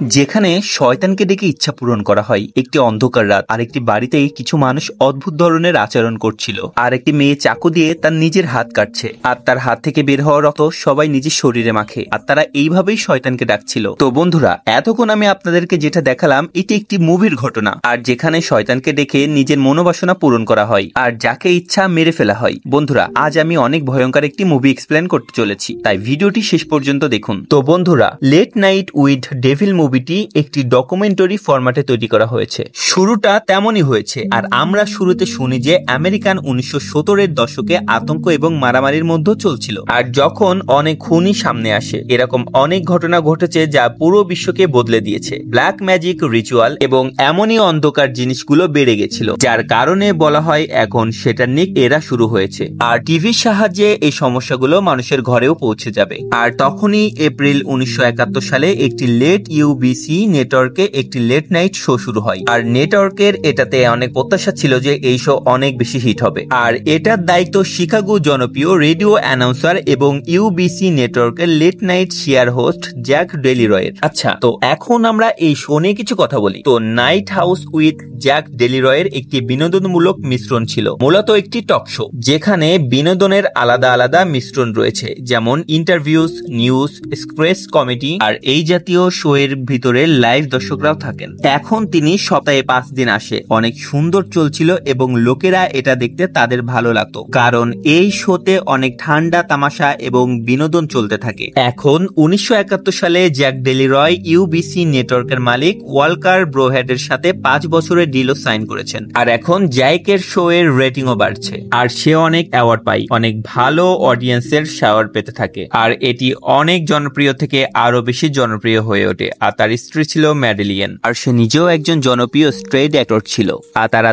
যেখানে শয়তানকে ডেকে ইচ্ছা পূরণ করা হয়। একটি অন্ধকার রাত, আর একটি বাড়িতেই কিছু মানুষ অদ্ভুত ধরনের আচরণ করছিল। আর একটি মেয়ে চাকু দিয়ে তার নিজের হাত কাটছে, আর তার হাত থেকে বের হওয়া রক্ত সবাই নিজের শরীরে মাখে, আর তারা এইভাবেই শয়তানকে ডাকছিল। তো বন্ধুরা, এতক্ষণ আমি আপনাদেরকে যেটা দেখালাম এটি একটি মুভির ঘটনা, আর যেখানে শয়তানকে ডেকে নিজের মনোবাসনা পূরণ করা হয় আর যাকে ইচ্ছা মেরে ফেলা হয়। বন্ধুরা, আজ আমি অনেক ভয়ঙ্কর একটি মুভি এক্সপ্লেন করতে চলেছি, তাই ভিডিওটি শেষ পর্যন্ত দেখুন। তো বন্ধুরা, লেট নাইট উইথ ডেভিল মুভিটি একটি ডকুমেন্টারি ফরম্যাটে তৈরি করা হয়েছে। শুরুটা তেমনই হয়েছে, আর আমরা শুরুতে শুনি যে আমেরিকান 1970-এর দশকে আতঙ্ক এবং মারামারির মধ্যে চলছিল, আর যখন অনেক খুনি সামনে আসে, এরকম অনেক ঘটনা ঘটেছে যা পুরো বিশ্বকে বদলে দিয়েছে। ব্ল্যাক ম্যাজিক, রিচুয়াল এবং এমনই অন্ধকার জিনিসগুলো বেড়ে গেছিল, যার কারণে বলা হয় এখন সেটানিক এরা শুরু হয়েছে। আর টিভির সাহায্যে এই সমস্যাগুলো মানুষের ঘরেও পৌঁছে যাবে। আর তখনই এপ্রিল 1971 সালে একটি লেট ইউবিসি নেটওয়ার্কে একটি লেট নাইট শো শুরু হয়। আর নেটওয়ার্কের এটাতে অনেক প্রত্যাশা ছিল যে এই শো অনেক বেশি হিট হবে। আর এটার দায়িত্ব শিকাগো জনপ্রিয় রেডিও অ্যানাউন্সার এবং ইউবিসি নেটওয়ার্কের late night share host Jack ডেলিরয়ের। আচ্ছা, তো এখন আমরা এই শো নিয়ে কিছু কথা বলি। তো নাইট হাউস উইথ জ্যাক ডেলিরয়ের একটি বিনোদনমূলক মিশ্রণ ছিল, মূলত একটি টক শো যেখানে বিনোদনের আলাদা আলাদা মিশ্রণ রয়েছে, যেমন ইন্টারভিউজ, নিউজ, স্ক্রেচ কমেডি, আর এই জাতীয় শো এর ভিতরে লাইভ দর্শকরাও থাকেন। এখন তিনি সপ্তাহে 5 দিন আসে। অনেক সুন্দর চলছিল এবং লোকেরা এটা দেখতে তাদের ভালো লাগতো, কারণ এই শোতে অনেক ঠান্ডা তামাশা এবং বিনোদন চলতে থাকে। এখন 1971 সালে জ্যাক ডেলিরয় ইউবিসি নেটওয়ার্কের মালিক ওয়ালকার ব্রোহেডের সাথে 5 বছরের ডিলও সাইন করেছেন। আর এখন জ্যাকের শো এর রেটিংও বাড়ছে, আর সে অনেক অ্যাওয়ার্ড পায়, অনেক ভালো অডিয়েন্সের শাওয়ার পেতে থাকে, আর এটি অনেক জনপ্রিয় থেকে আরো বেশি জনপ্রিয় হয়ে ওঠে। আর তার স্ত্রী ছিল ম্যাডেলিয়েন, আর সে নিজেও একজন জনপ্রিয় স্ট্রেট অ্যাক্টর ছিল। আর তারা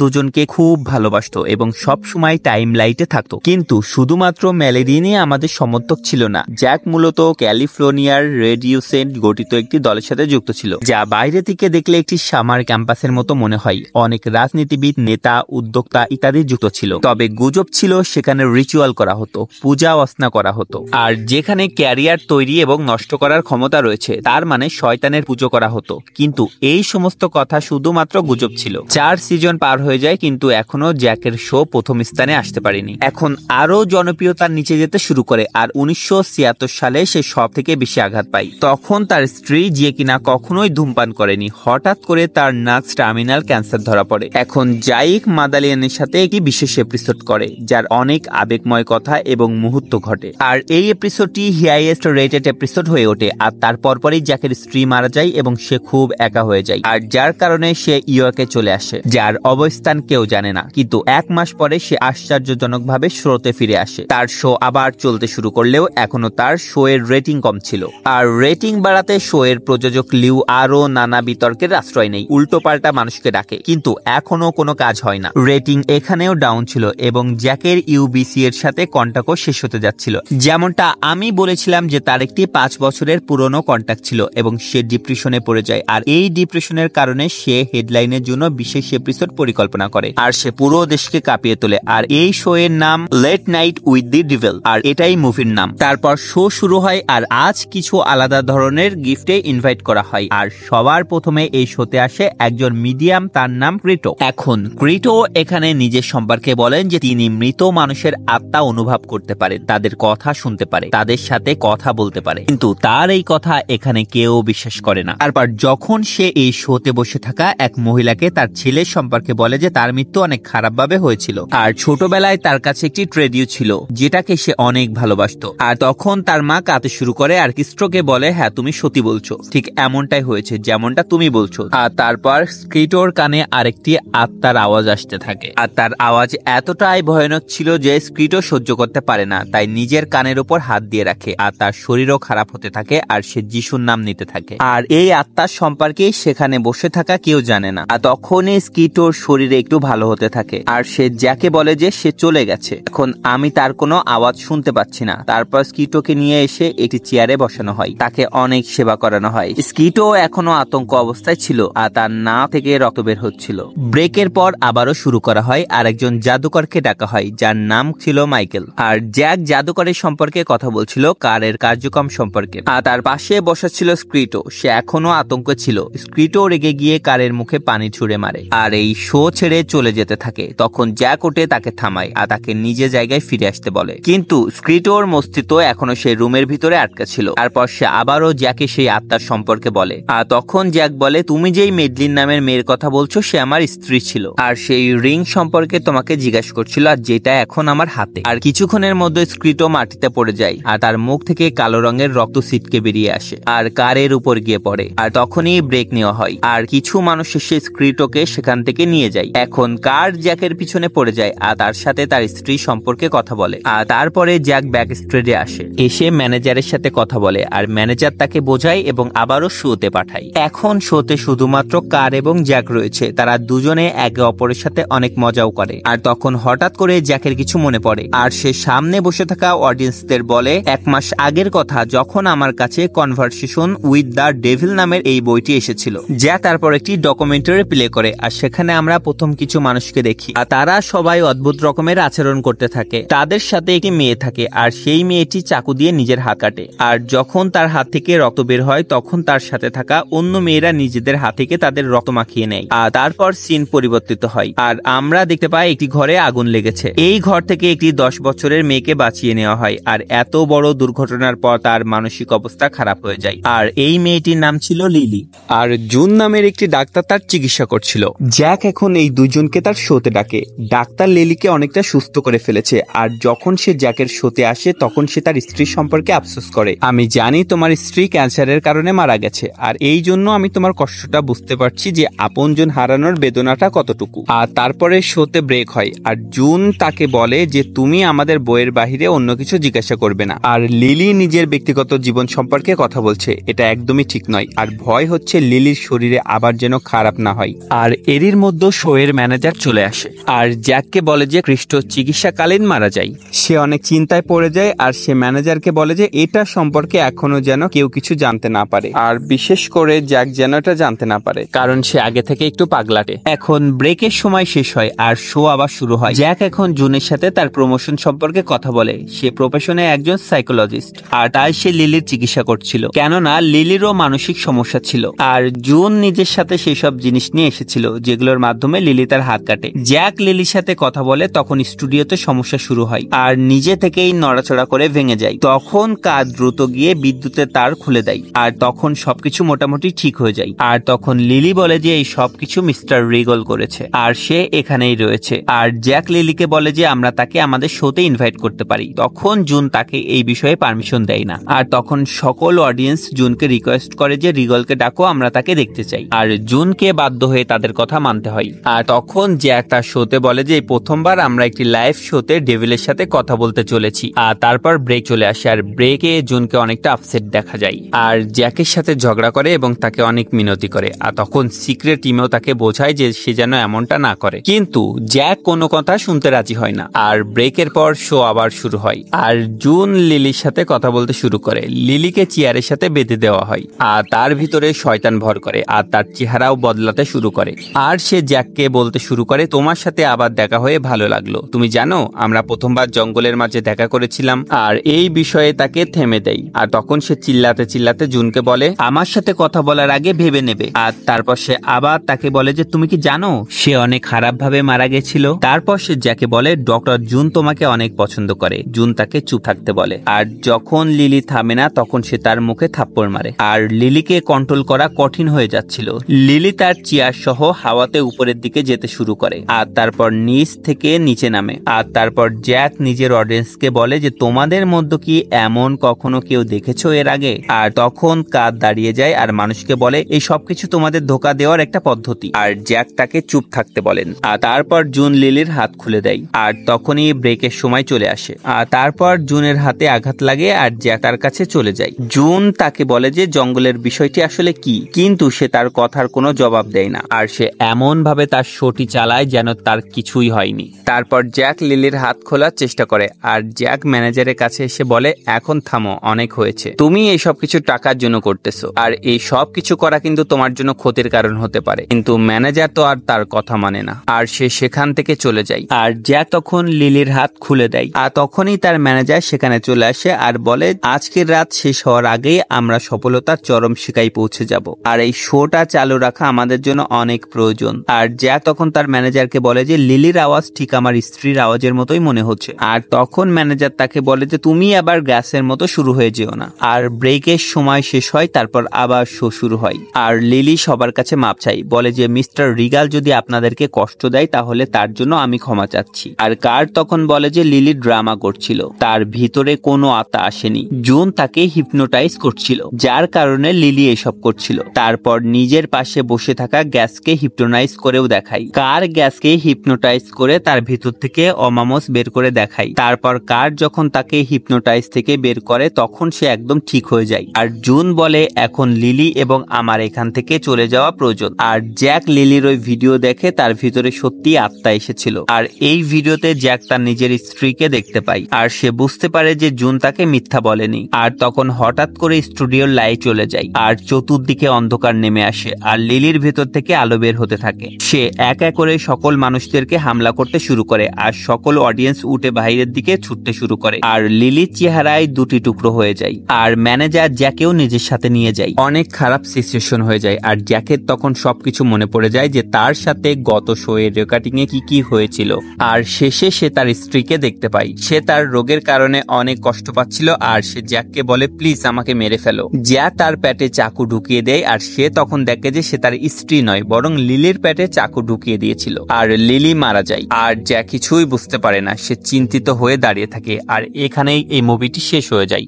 দুজনকে খুব ভালোবাসতো এবং সব সময় টাইম লাইটে থাকতো। কিন্তু শুধুমাত্র ম্যাডেলিয়েনই আমাদের সমর্থক ছিল না। জ্যাক মূলত ক্যালিফোর্নিয়ার রেডিওসেন্ট গঠিত একটি দলের সাথে যুক্ত ছিল, যা বাইরে থেকে দেখলে একটি সামার ক্যাম্পাসের মতো মনে হয়। অনেক রাজনীতিবিদ, নেতা, উদ্যোক্তা ইত্যাদি যুক্ত ছিল। তবে গুজব ছিল সেখানে রিচুয়াল করা হতো, পূজা অর্চনা করা হতো, আর যেখানে ক্যারিয়ার তৈরি এবং নষ্ট করার ক্ষমতা রয়েছে, তার মানে শয়তানের পুজো করা হতো। কিন্তু এই সমস্ত কথা শুধুমাত্র গুজব ছিল। 4 সিজন পার হয়ে যায়, কিন্তু এখনো জ্যাকের শো প্রথম স্থানে আসতে পারেনি। এখন আরো জনপ্রিয়তার নিচে যেতে শুরু করে, আর 1976 সালে সে সব থেকে বেশি আঘাত পায়। তখন তার স্ত্রী, যে কিনা কখনোই ধূমপান করেনি, হঠাৎ করে তার নার্স টার্মিনাল ক্যান্সার ধরা পড়ে। এখন জাইক মাদালিয়ানের সাথে একটি বিশেষ এপিসোড করে, যার অনেক আবেগময় কথা এবং মুহূর্ত ঘটে। আর এই এপিসোডটি হাইয়েস্ট রেটেড এপিসোড হয়ে ওঠে। আর তারপর পরই জ্যাকের স্ত্রী মারা যায় এবং সে খুব একা হয়ে যায়, আর যার কারণে সে ইয়র্কে চলে আসে, যার অবস্থান কেউ জানে না। কিন্তু 1 মাস পরে সে আশ্চর্যজনকভাবে স্রোতে ফিরে আসে। তার শো আবার চলতে শুরু করলেও এখনো তার শো এর রেটিং কম ছিল। আর রেটিং বাড়াতে শো এর প্রযোজক লিউ আরো নানা বিতর্কের আশ্রয় নেই, উল্টো পাল্টা মানুষকে ডাকে, কিন্তু এখনো কোনো কাজ হয় না। রেটিং এখানেও ডাউন ছিল এবং জ্যাকের ইউবিসি এর সাথে কন্ট্যাক্টও শেষ হতে যাচ্ছিল। যেমনটা আমি বলেছিলাম যে তার একটি 5 বছরের পুরনো কন্ট্যাক্ট ছিল এবং সে ডিপ্রেশনে পড়ে যায়। আর এই ডিপ্রেশনের কারণে সে হেডলাইনের জন্য বিশেষ এপিসোড পরিকল্পনা করে, আর সে পুরো দেশকে কাঁপিয়ে তোলে। আর এই শো এর নাম Late Night with the Devil, আর এটাই মুভির নাম। তারপর শো শুরু হয়, আর আজ কিছু আলাদা ধরনের গিফটে ইনভাইট করা হয়। আর সবার প্রথমে এই শোতে আসে একজন মিডিয়াম, তার নাম ক্রিটো। এখন ক্রিটো এখানে নিজের সম্পর্কে বলেন যে তিনি মৃত মানুষের আত্মা অনুভব করতে পারেন, তাদের কথা শুনতে পারে, তাদের সাথে কথা বলতে পারে, কিন্তু তার এই কথা এখানে কেউ বিশ্বাস করে না। তারপর যখন সে এই শোতে বসে থাকা এক মহিলাকে তার ছেলের সম্পর্কে বলে যে তার মৃত্যু অনেক খারাপ ভাবে হয়েছিল, আর ছোটবেলায় তার কাছে একটি ট্রেডিও ছিল যেটাকে সে অনেক ভালোবাসতো। আর তখন তার মা কাঁদতে শুরু করে, আর ক্রিস্টোকে বলে, হ্যাঁ তুমি সত্যি বলছো, ঠিক এমনটাই হয়েছে যেমনটা তুমি বলছো। আর তারপর ক্রিটোর কানে আরেকটি আত্মার আওয়াজ আসতে থাকে, আর তার আওয়াজ এতটাই ভয়ানক ছিল যে ক্রিটো সহ্য করতে পারে না, তাই নিজের কানের উপর হাত দিয়ে রাখে, আর তার শরীরও খারাপ হতে থাকে, আর সে যিশুর নাম নিতে থাকে। আর এই আত্মার সম্পর্কে সেখানে বসে থাকা কেউ জানে না। আর তখনই স্কিটোর শরীরে একটু ভালো হতে থাকে, আর সে জ্যাকে বলে যে সে চলে গেছে, এখন আমি তার কোনো আওয়াজ শুনতে পাচ্ছি না। তারপর স্কিটোকে নিয়ে এসে একটি চেয়ারে বসানো হয়, তাকে অনেক সেবা করানো হয়। স্কিটো এখনো আতঙ্ক অবস্থায় ছিল, আর তার নাক থেকে রক্ত বের হচ্ছিল। ব্রেকের পর আবারও শুরু করা হয়, আর একজন জাদুকরকে ডাকা হয় যার নাম ছিল মাইকেল। আর জ্যাক জাদুকরের সম্পর্কে কথা বলছিল, কারের কার্যক্রম সম্পর্কে। আর তার পাশে বসা ছিল স্ক্রিটো, স্ক্রিটো, সে এখনো আতঙ্কে ছিল। স্ক্রিটো রেগে গিয়ে কারের মুখে পানি ছুড়ে মারে আর এই শো ছেড়ে চলে যেতে থাকে। তখন জ্যাক ওঠে তাকে থামায় আর তাকে নিজে জায়গায় ফিরে আসতে বলে, কিন্তু স্ক্রিটোর মস্তিষ্ক এখনো সেই রুমের ভিতরে আটকা ছিল। তারপর সে আবারও জ্যাকে সেই আত্মার সম্পর্কে বলে আর তখন জ্যাক বলে, তুমি যেই মেডলিন নামের মেয়ের কথা বলছো সে আমার স্ত্রী ছিল আর সেই রিং সম্পর্কে তোমাকে জিজ্ঞাসা করছিল আর যেটা এখন আমার হাতে। আর কিছুক্ষণের মধ্যে স্ক্রিটো মাটিতে পড়ে যায় আর তার মুখ থেকে কালো রঙের রক্ত ছিটকে বেরিয়ে আসে আর কারের উপর গিয়ে পড়ে। আর তখনই ব্রেক নেওয়া হয় আর কিছু মানুষ এসে স্ক্রিটোকে সেখান থেকে নিয়ে যায়। এখন কার জ্যাকের পিছনে পড়ে যায় আর তার সাথে তার স্ত্রী সম্পর্কে কথা বলে। আর তারপরে জ্যাক ব্যাক স্ট্রেটে আসে, এসে ম্যানেজারের সাথে কথা বলে আর ম্যানেজার তাকে বোঝায় এবং আবারও শোতে পাঠায়। এখন শোতে শুধুমাত্র কার এবং জ্যাক রয়েছে, তারা দুজনে একে অপরের সাথে অনেক মজাও করে। আর তখন হঠাৎ করে জ্যাকের কিছু মনে পড়ে আর সে সামনে বসে থাকা অডিয়েন্সদের বলে, 1 মাস আগের কথা যখন আমার কাছে কনভারসেশন উইথ দ্য ডেভিল নামের এই বইটি এসেছিল। জ্যাক তারপর একটি ডকুমেন্টারি প্লে করে আর সেখানে আমরা প্রথম কিছু মানুষকে দেখি আর তারা সবাই অদ্ভুত রকমের আচরণ করতে থাকে। তাদের সাথে একটি মেয়ে থাকে আর সেই মেয়েটি চাকু দিয়ে নিজের হাত কাটে আর যখন তার হাত থেকে রক্ত বের হয় তখন তার সাথে থাকা অন্য মেয়েরা নিজেদের হাত থেকে তাদের রক্ত মাখিয়ে নেয়। আর তারপর সিন পরিবর্তিত হয় আর আমরা দেখতে পাই একটি ঘরে আগুন লেগেছে। এই ঘর থেকে একটি 10 বছরের মেয়েকে বাঁচিয়ে নেওয়া হয় আর এত বড় দুর্ঘটনার পর তার মানসিক অবস্থা খারাপ হয়ে যায়। আর এই মেয়েটির নাম ছিল লিলি আর জুন নামের একটি ডাক্তার তার চিকিৎসা করছিল। জ্যাক এখন এই দুইজনকে তার শোতে ডাকে। ডাক্তার লিলিকে অনেকটা সুস্থ করে ফেলেছে আর যখন সে জ্যাকের শোতে আসে তখন সে তার স্ত্রীর সম্পর্কে আফসোস করে, আমি জানি তোমার স্ত্রী ক্যান্সারের কারণে মারা গেছে আর এই জন্য আমি তোমার কষ্টটা বুঝতে পারছি যে আপনজন হারানোর বেদনাটা কতটুকু। আর তারপরে শোতে ব্রেক হয় আর জুন তাকে বলে যে তুমি আমাদের বইয়ের বাহিরে অন্য কিছু জিজ্ঞাসা করবে না। আর লিলি নিজের ব্যক্তিগত জীবন সম্পর্কে কথা বলছে, এটা একদমই ঠিক নয় আর ভয় হচ্ছে লিলির শরীরে আবার যেন খারাপ না হয়। আর এরই মধ্যে শোয়ের ম্যানেজার চলে আসে আর জ্যাককে বলে যে ক্রিস্টো চিকিৎসাকালীন মারা যায়। সে অনেক চিন্তায় পড়ে যায় আর সে ম্যানেজারকে বলে যে এটা সম্পর্কে এখনো যেন কেউ কিছু জানতে না পারে আর বিশেষ করে জ্যাক যেন এটা জানতে না পারে কারণ সে আগে থেকে একটু পাগলাটে। এখন ব্রেকের সময় শেষ হয় আর শো আবার শুরু হয়। জ্যাক এখন জুনের সাথে তার প্রমোশন সম্পর্কে কথা বলে। সে প্রফেশনে একজন সাইকোলজিস্ট আর তাই সে লিলির চিকিৎসা করছিল, কেননা লিলিরও মানসিক সমস্যা ছিল আর জুন নিজের সাথে সেই সব জিনিস নিয়ে এসেছিল যেগুলোর মাধ্যমে লিলি তার হাত কাটে। জ্যাক লিলির সাথে কথা বলে তখন স্টুডিওতে সমস্যা শুরু হয় আর নিজে থেকেই নড়াচড়া করে ভেঙে যায়। তখন কাজ দ্রুত গিয়ে বিদ্যুতের তার খুলে দেয় আর তখন সবকিছু মোটামুটি ঠিক হয়ে যায়। আর তখন লিলি বলে যে এই সবকিছু মিস্টার রিগল করেছে আর সে এখানেই রয়েছে। আর জ্যাক লিলিকে বলে যে আমরা তাকে আমাদের শোতে ইনভাইট করতে পারি। তখন জুন তাকে এই বিষয়ে পারমিশন দেয় না আর তখন সকল অডিয়েন্স জুনকে রিকোয়েস্ট করে যে রিগলকে ডাকো, আমরা তাকে দেখতে চাই। আর জুনকে বাধ্য হয়ে তাদের কথা মানতে হয়। আর তখন জ্যাক তার শোতে বলে যে প্রথমবার আমরা একটি লাইভ শোতে ডেভিলের সাথে কথা বলতে চলেছি। আর তারপর ব্রেক চলে আসে আর ব্রেকে জুনকে অনেকটা আপসেট দেখা যায় আর জ্যাকের সাথে ঝগড়া করে এবং তাকে অনেক মিনতি করে। আর তখন সিক্রেট টিমেও তাকে বোঝায় যে সে যেন এমনটা না করে, কিন্তু জ্যাক কোনো কথা শুনতে রাজি হয় না। আর ব্রেকের পর শো আবার শুরু হয় আর জুন লিলির সাথে কথা বলতে শুরু করে। লিলিকে চেয়ারের সাথে বেঁধে দেওয়া হয় আর তার ভিতরে শয়তান ভর করে আর তার চেহারাও বদলাতে শুরু করে। আর সে জ্যাককে বলতে শুরু করে তোমার সাথে আবার দেখা হয়ে ভালো লাগলো, তুমি জানো আমরা প্রথমবার জঙ্গলের মাঝে দেখা করেছিলাম। আর এই বিষয়ে তাকে থেমে দেয় আর তখন সে চিল্লাতে চিল্লাতে জুনকে বলে আমার সাথে কথা বলার আগে ভেবে নেবে। আর তারপর সে আবার তাকে বলে যে তুমি কি জানো সে অনেক খারাপ ভাবে মারা গেছিল। তারপর সে জ্যাকে বলে ডক্টর জুন তোমাকে অনেক পছন্দ করে। জুন তাকে চুপ থাকতে বলে আর যখন লিলি থামে না তখন সে তার মুখে থাপ্পড় মারে আর লিলিকে কন্ট্রোল করা কঠিন হয়ে যাচ্ছিল। লিলি তার চেয়ার সহ হাওয়াতে উপরের দিকে যেতে শুরু করে আর তারপর নিচ থেকে নিচে নামে। আর তারপর জ্যাক নিজের অডিয়েন্সকে বলে যে তোমাদের মধ্যে কি এমন কখনো কেউ দেখেছো এর আগে। আর তখন কাঁধ দাঁড়িয়ে যায় আর মানুষকে বলে এই সবকিছু তোমাদের ধোকা দেওয়ার একটা পদ্ধতি। আর জ্যাক তাকে চুপ থাকতে বলেন আর তারপর জুন লিলির হাত খুলে দেয় আর তখনই ব্রেকের সময় চলে আসে। আর তারপর জুনের হাতে আঘাত লাগে আর জ্যাক তার কাছে চলে যায়। জুন তাকে বলে যে জঙ্গলের বিষয়টি আসলে কি, কিন্তু সে তার কথার কোনো জবাব দেয় না আর সে এমন ভাবে তার শোটি চালায় যেন তার কিছুই হয়নি। তারপর জ্যাক লিলির হাত খোলার চেষ্টা করে আর জ্যাক ম্যানেজারের কাছে এসে বলে এখন থামো, অনেক হয়েছে, তুমি এই সব কিছু টাকার জন্য করতেছো আর এই সব কিছু করা কিন্তু তোমার জন্য ক্ষতির কারণ হতে পারে। কিন্তু ম্যানেজার তো আর তার কথা মানে না আর সে সেখান থেকে চলে যায়। আর জ্যাক তখন লিলির হাত খুলে দেয় আর তখনই তার ম্যানেজার সেখানে চলে আসে আর বলে আজকের রাত শেষ হওয়ার আগেই আমরা সফল সফলতার চরম শিখায় পৌঁছে যাব। আর এই শোটা চালু রাখা আমাদের জন্য অনেক প্রয়োজন। আর জ্যাক তখন তার ম্যানেজারকে বলে যে লিলির আওয়াজ ঠিক আমার স্ত্রীর আওয়াজের মতোই মনে হচ্ছে। আর তখন ম্যানেজার তাকে বলে যে তুমি আবার গ্যাসের মতো শুরু হয়ে যেও না। আর ব্রেকের সময় শেষ হয়, তারপর আবার শো শুরু হয়। আর লিলি সবার কাছে মাপ চাই, বলে যে মিস্টার রিগাল যদি আপনাদেরকে কষ্ট দেয় তাহলে তার জন্য আমি ক্ষমা চাচ্ছি। আর কার তখন বলে যে লিলি ড্রামা করছিল, তার ভিতরে কোনো আত্মা আসেনি, জুন তাকে হিপনোটাইজ করছিল, যার কারণে লিলি এসব করছিল। তারপর নিজের পাশে বসে থাকা গ্যাসকে হিপনোটাইজ করেও দেখাই। কার গ্যাসকে হিপনোটাইজ করে তার ভিতর থেকে অমামস বের করে দেখাই। তারপর কার যখন তাকে হিপনোটাইজ থেকে বের করে তখন সে একদম ঠিক হয়ে যায়। আর জুন বলে এখন লিলি এবং আমার এখান থেকে চলে যাওয়া প্রয়োজন। আর জ্যাক লিলির ওই ভিডিও দেখে তার ভিতরে সত্যি আত্মা এসেছিল। আর এই ভিডিওতে জ্যাক তার নিজের স্ত্রীকে দেখতে পায়। আর সে বুঝতে পারে যে জুন তাকে মিথ্যা বলেনি। আর তখন হঠাৎ করে স্টুডিওর লাইট চলে যায় আর চতুর্দিকে অন্ধকার নেমে আসে। আর লিলির ভেতর থেকে আলো বের হতে থাকে। সে এক এক করে সকল মানুষদেরকে হামলা করতে শুরু করে। আর সকল অডিয়েন্স উঠে বাইরের দিকে ছুটতে শুরু করে। আর লিলির চেহারায় দুটি টুকরো হয়ে যায়। আর ম্যানেজার জ্যাকেও নিজের সাথে নিয়ে যায়। অনেক খারাপ সিচুয়েশন হয়ে যায়। আর জ্যাকের তখন সবকিছু মনে পড়ে যায় যে তার সাথে গত শো এর রেকর্ডিং এ কি হয়েছিল। আর শেষে সে তার স্ত্রীকে দেখতে পায়। সে তার রোগের কারণে অনেক কষ্ট পাচ্ছিল। আর সে জ্যাককে বলে প্লিজ আমাকে মেরে ফেলো। জ্যাক তার পেটে চাকু ঢুকিয়ে দেয়। আর সে তখন দেখে যে সে তার স্ত্রী নয়, বরং লিলির পেটে চাকু ঢুকিয়ে দিয়েছিল। আর লিলি মারা যায়। আর জ্যাক কিছুই বুঝতে পারে না, সে চিন্তিত হয়ে দাঁড়িয়ে থাকে। আর এখানেই এই মুভিটি শেষ হয়ে যায়।